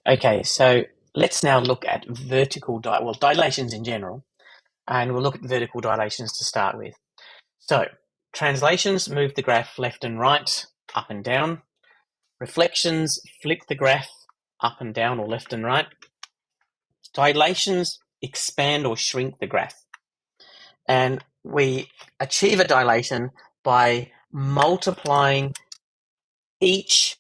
Okay, so let's now look at dilations in general, and we'll look at vertical dilations to start with. So, translations move the graph left and right, up and down. Reflections flip the graph up and down or left and right. Dilations expand or shrink the graph. And we achieve a dilation by multiplying each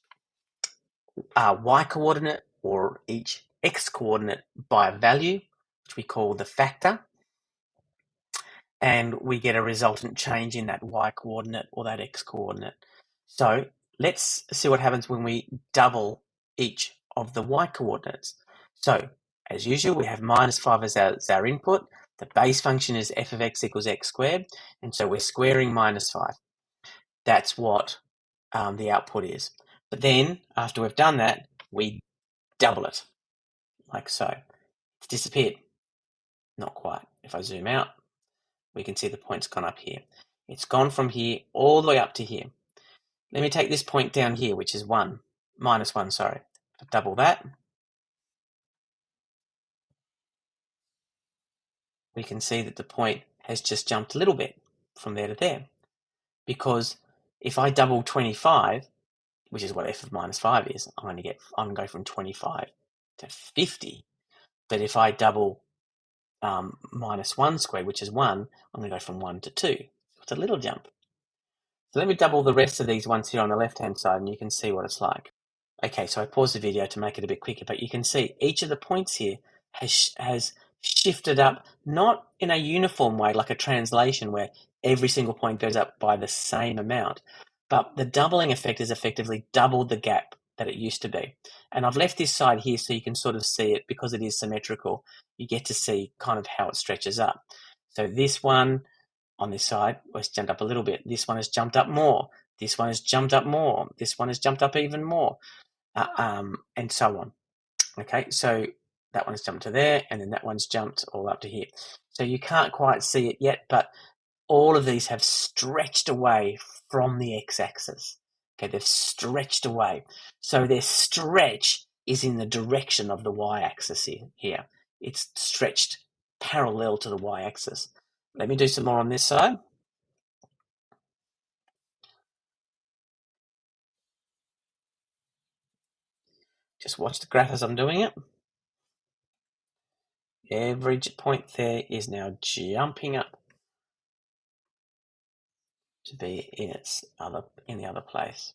y coordinate or each x coordinate by a value, which we call the factor, and we get a resultant change in that y coordinate or that x coordinate. So let's see what happens when we double each of the y coordinates. So as usual, we have -5 as our input. The base function is f of x equals x squared, and so we're squaring -5. That's what the output is. But then, after we've done that, we double it, like so. It's disappeared. Not quite. If I zoom out, we can see the point's gone up here. It's gone from here all the way up to here. Let me take this point down here, which is -1, sorry. If I double that, we can see that the point has just jumped a little bit from there to there. Because if I double 25, which is what f of -5 is, I'm going to go from 25 to 50. But if I double -1 squared, which is 1, I'm going to go from 1 to 2. So it's a little jump. So let me double the rest of these ones here on the left-hand side, and you can see what it's like. Okay, so I paused the video to make it a bit quicker, but you can see each of the points here has shifted up, not in a uniform way like a translation where every single point goes up by the same amount, but the doubling effect has effectively doubled the gap that it used to be. And I've left this side here so you can sort of see it because it is symmetrical. You get to see kind of how it stretches up. So this one on this side has jumped up a little bit. This one has jumped up more. This one has jumped up more. This one has jumped up even more. And so on. Okay, so that one's jumped to there, and then that one's jumped all up to here. So you can't quite see it yet, but all of these have stretched away from the x-axis. Okay, they've stretched away. So their stretch is in the direction of the y-axis here. It's stretched parallel to the y-axis. Let me do some more on this side. Just watch the graph as I'm doing it. Every point there is now jumping up to be in the other place.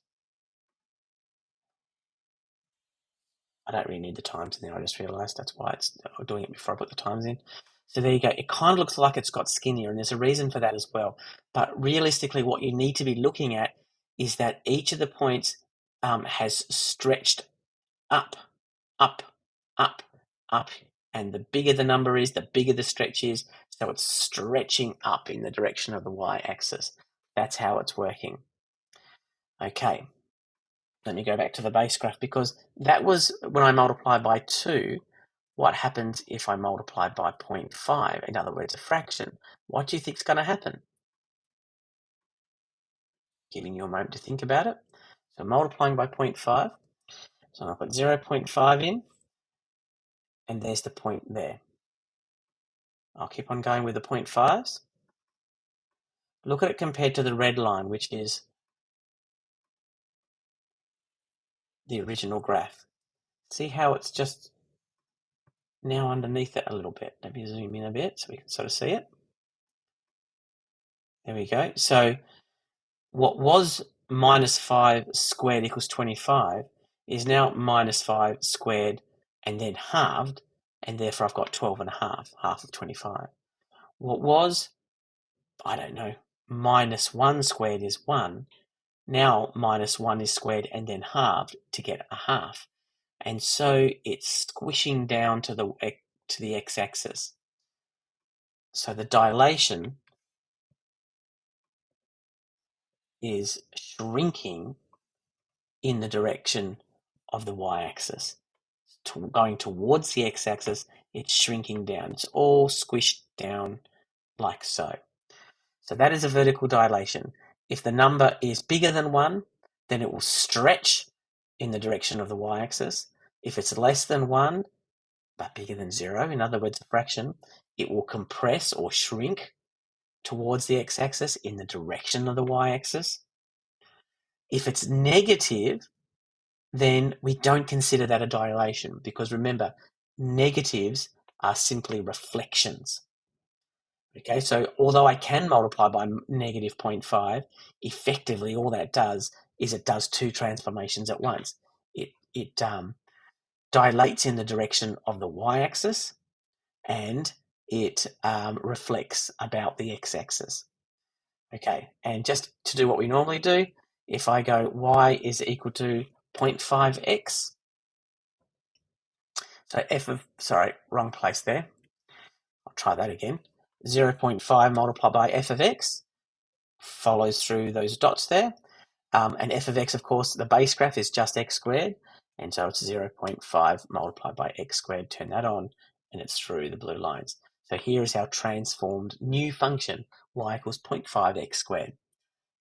I don't really need the times in there. I just realised that's why it's doing it before I put the times in. So there you go. It kind of looks like it's got skinnier, and there's a reason for that as well. But realistically, what you need to be looking at is that each of the points has stretched up, up, up, up. And the bigger the number is, the bigger the stretch is. So it's stretching up in the direction of the y-axis. That's how it's working. Okay, let me go back to the base graph, because that was when I multiply by 2. What happens if I multiply by 0.5? In other words, a fraction. What do you think is going to happen? Giving you a moment to think about it. So multiplying by 0.5. So I'll put 0.5 in, and there's the point there. I'll keep on going with the 0.5s. Look at it compared to the red line, which is the original graph. See how it's just now underneath it a little bit. Let me zoom in a bit so we can sort of see it. There we go. So what was -5 squared equals 25 is now -5 squared and then halved, and therefore I've got 12.5, half of 25. What was, I don't know, -1 squared is 1. Now -1 is squared and then halved to get a half. And so it's squishing down to the x-axis. So the dilation is shrinking in the direction of the y-axis. Going towards the x-axis, it's shrinking down. It's all squished down like so. So that is a vertical dilation. If the number is bigger than 1, then it will stretch in the direction of the y-axis. If it's less than 1, but bigger than 0, in other words, a fraction, it will compress or shrink towards the x-axis in the direction of the y-axis. If it's negative, then we don't consider that a dilation, because remember, negatives are simply reflections. Okay, so although I can multiply by negative 0.5, effectively all that does is it does two transformations at once. It dilates in the direction of the y-axis, and it reflects about the x-axis. Okay, and just to do what we normally do, if I go y is equal to 0.5x, so sorry, wrong place there. I'll try that again. 0.5 multiplied by f of x follows through those dots there. And f of x, of course, the base graph is just x squared, and so it's 0.5 multiplied by x squared. Turn that on, and it's through the blue lines. So here is our transformed new function, y equals 0.5x squared.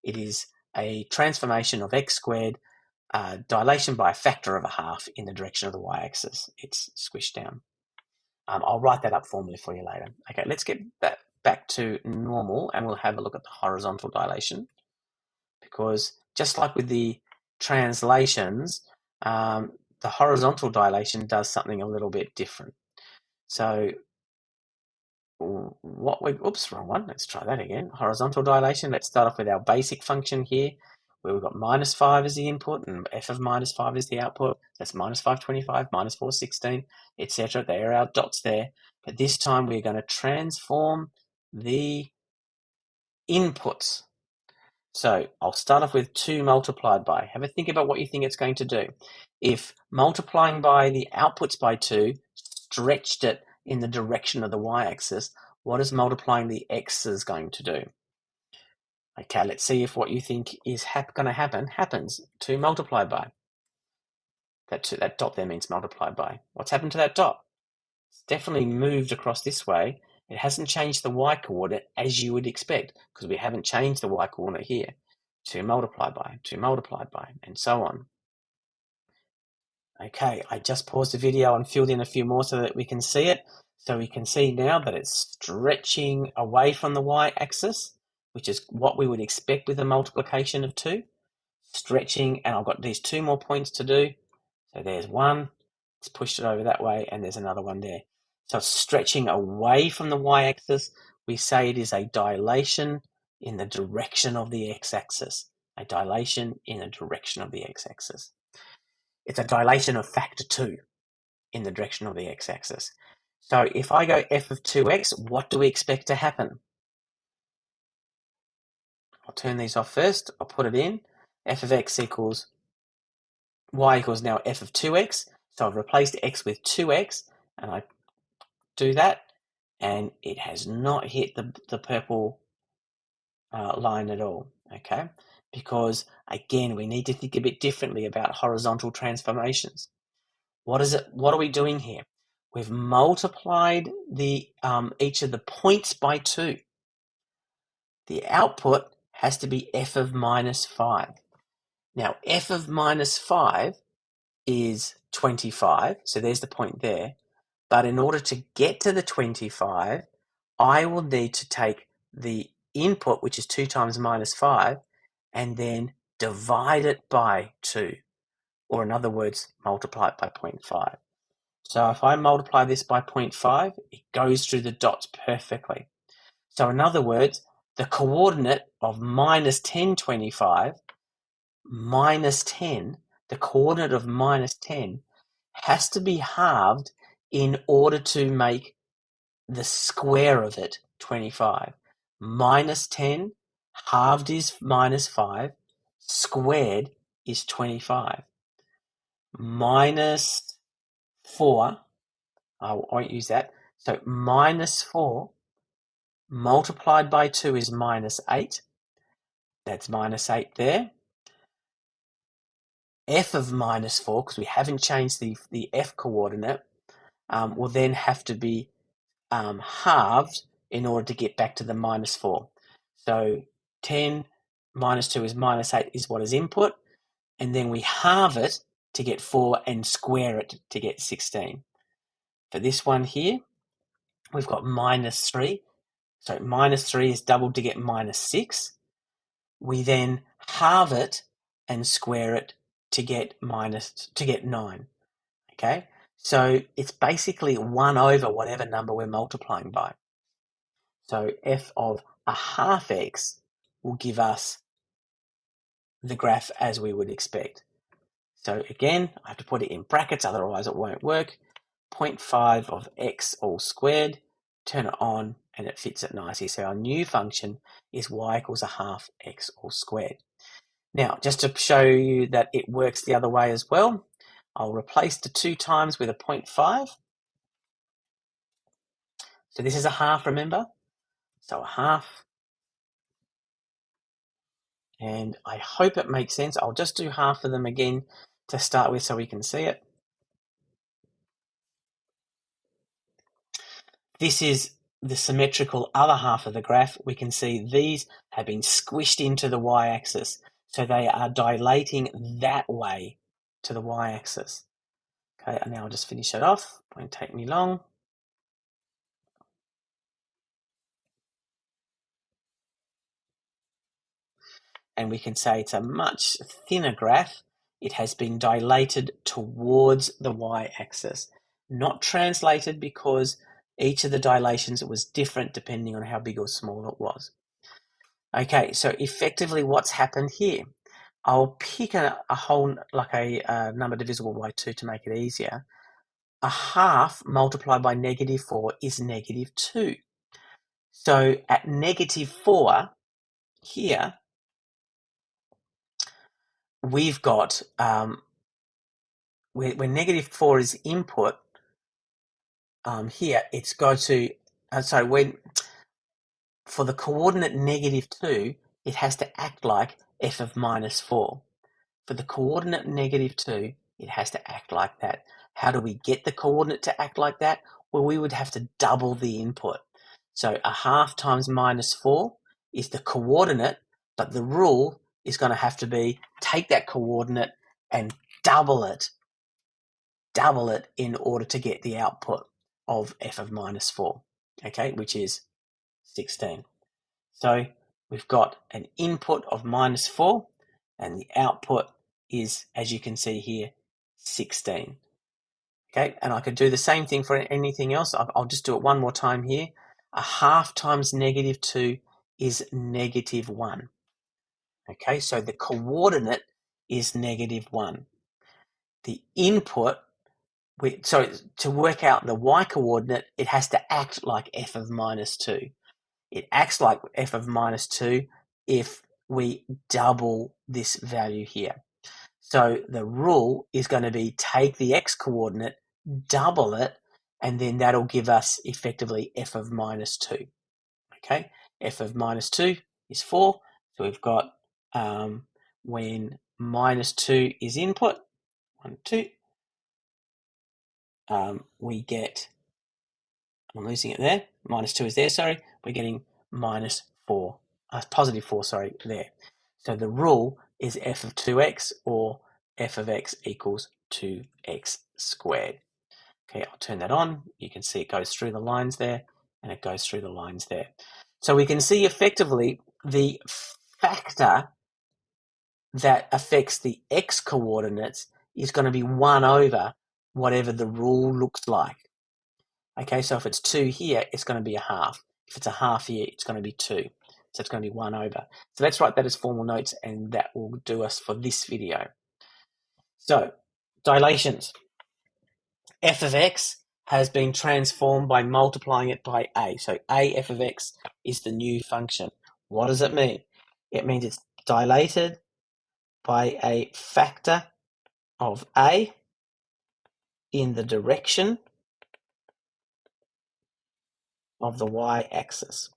It is a transformation of x squared, dilation by a factor of a half in the direction of the y-axis. It's squished down. I'll write that up formally for you later. Okay, let's get that back to normal, and we'll have a look at the horizontal dilation. Because just like with the translations, the horizontal dilation does something a little bit different. So oops, wrong one. Let's try that again. Horizontal dilation, let's start off with our basic function here, where we've got -5 as the input and f of -5 is the output. That's -525, -416, etc. There are our dots there. But this time we're going to transform the inputs. So I'll start off with 2 multiplied by. Have a think about what you think it's going to do. If multiplying by the outputs by 2 stretched it in the direction of the y-axis, what is multiplying the x's going to do? Okay, let's see if what you think is going to happen happens. 2 multiplied by. That dot there means multiplied by. What's happened to that dot? It's definitely moved across this way. It hasn't changed the y-coordinate as you would expect, because we haven't changed the y-coordinate here. 2 multiplied by, 2 multiplied by, and so on. Okay, I just paused the video and filled in a few more so that we can see it. So we can see now that it's stretching away from the y-axis, which is what we would expect with a multiplication of 2. Stretching, and I've got these 2 more points to do. So there's one, it's pushed it over that way, and there's another one there. So it's stretching away from the y-axis. We say it is a dilation in the direction of the x-axis. A dilation in the direction of the x-axis. It's a dilation of factor 2 in the direction of the x-axis. So if I go f of 2x, what do we expect to happen? I'll turn these off first. I'll put it in. F of x equals y equals now f of 2x. So I've replaced x with 2x, and I do that, and it has not hit the purple line at all, okay? Because, again, we need to think a bit differently about horizontal transformations. What are we doing here? We've multiplied each of the points by 2. The output has to be f of -5. Now, f of -5 is 25, so there's the point there. But in order to get to the 25, I will need to take the input, which is 2 times -5, and then divide it by 2. Or in other words, multiply it by 0.5. So if I multiply this by 0.5, it goes through the dots perfectly. So in other words, the coordinate of -1025, -10, the coordinate of -10 has to be halved in order to make the square of it 25. -10 halved is -5, squared is 25. -4, I won't use that. So -4 multiplied by 2 is -8. That's -8 there. F of -4, because we haven't changed the f coordinate, will then have to be halved in order to get back to the -4. So 10 minus 2 is -8 is what is input, and then we halve it to get 4 and square it to get 16. For this one here, we've got minus 3. So minus 3 is doubled to get minus 6. We then halve it and square it to get 9. Okay, so it's basically 1 over whatever number we're multiplying by. So f of a half x will give us the graph as we would expect. So again, I have to put it in brackets, otherwise it won't work. 0.5 of x all squared, turn it on, and it fits it nicely. So our new function is y equals a half x all squared. Now, just to show you that it works the other way as well, I'll replace the 2 times with a 0.5. So this is a half, remember? So a half. And I hope it makes sense. I'll just do half of them again to start with so we can see it. This is the symmetrical other half of the graph. We can see these have been squished into the y-axis. So they are dilating that way to the y-axis. Okay, and now I'll just finish it off. Won't take me long. And we can say it's a much thinner graph. It has been dilated towards the y-axis, not translated, because each of the dilations was different depending on how big or small it was. Okay, so effectively what's happened here? I'll pick a whole, like a number divisible by 2 to make it easier. A half multiplied by -4 is -2. So at -4 here, we've got, when -4 is input, here it's going to, for the coordinate -2, it has to act like f of -4. For the coordinate -2, it has to act like that. How do we get the coordinate to act like that? Well, we would have to double the input. So a half times -4 is the coordinate, but the rule is going to have to be take that coordinate and double it in order to get the output of f of -4, okay, which is 16. So we've got an input of -4, and the output is, as you can see here, 16. Okay, and I could do the same thing for anything else. I'll just do it one more time here. A half times -2 is -1. Okay, so the coordinate is -1. The input, so to work out the y coordinate, it has to act like f of -2. It acts like f of -2 if we double this value here. So the rule is going to be take the x coordinate, double it, and then that'll give us effectively f of -2. Okay, f of -2 is 4. So we've got when -2 is input, 1, 2, we get, I'm losing it there, -2 is there, sorry, we're getting -4, +4, sorry, there. So the rule is f of 2x, or f of x equals 2x squared. Okay, I'll turn that on. You can see it goes through the lines there, and it goes through the lines there. So we can see effectively the factor that affects the x coordinates is going to be 1 over whatever the rule looks like. Okay, so if it's 2 here, it's going to be a half. If it's a half here, it's going to be 2. So it's going to be 1 over. So let's write that as formal notes, and that will do us for this video. So, dilations. F of x has been transformed by multiplying it by a. So a f of x is the new function. What does it mean? It means it's dilated by a factor of a in the direction of the y-axis.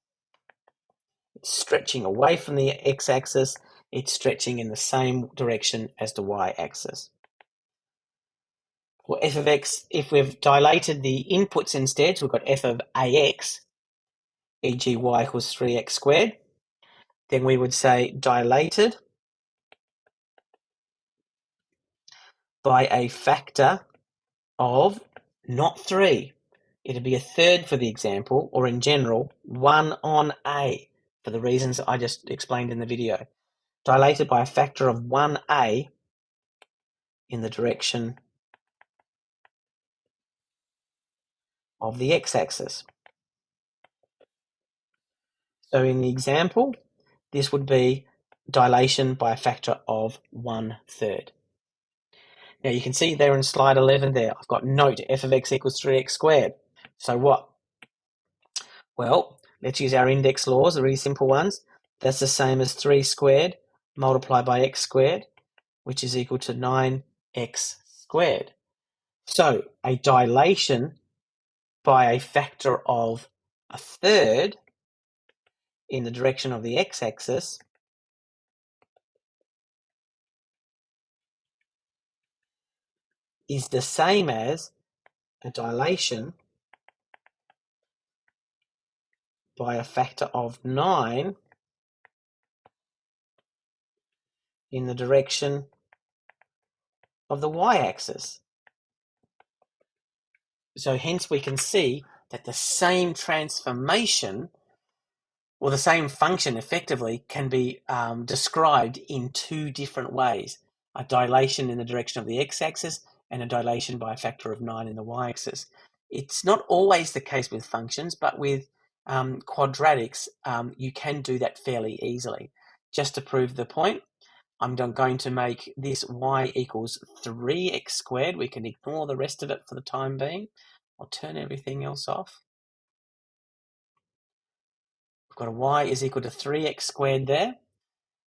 It's stretching away from the x-axis. It's stretching in the same direction as the y-axis. For f of x, if we've dilated the inputs instead, so we've got f of ax, e.g. y equals 3x squared, then we would say dilated by a factor of not 3. It'd be a third for the example, or in general, 1 on A, for the reasons I just explained in the video. Dilated by a factor of 1A in the direction of the x-axis. So in the example, this would be dilation by a factor of 1/3. Now you can see there in slide 11 there, I've got note f of x equals 3x squared. So what? Well, let's use our index laws, the really simple ones. That's the same as 3 squared multiplied by x squared, which is equal to 9x squared. So a dilation by a factor of 1/3 in the direction of the x-axis is the same as a dilation by a factor of 9 in the direction of the y-axis. So hence we can see that the same transformation, or the same function effectively, can be described in 2 different ways. A dilation in the direction of the x-axis and a dilation by a factor of 9 in the y-axis. It's not always the case with functions, but with quadratics, you can do that fairly easily. Just to prove the point, I'm going to make this y equals 3x squared. We can ignore the rest of it for the time being. I'll turn everything else off. We've got a y is equal to 3x squared there.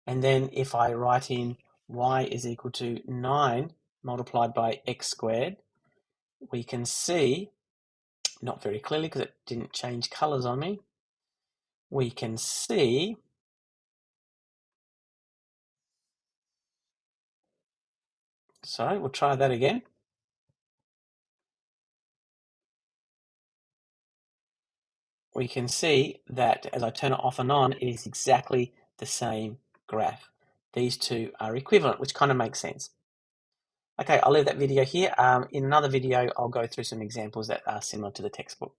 And then if I write in y is equal to 9 multiplied by x squared, we can see, not very clearly because it didn't change colors on me, we can see so we'll try that again. We can see that as I turn it off and on, it is exactly the same graph. These two are equivalent, which kind of makes sense. Okay, I'll leave that video here. In another video, I'll go through some examples that are similar to the textbook.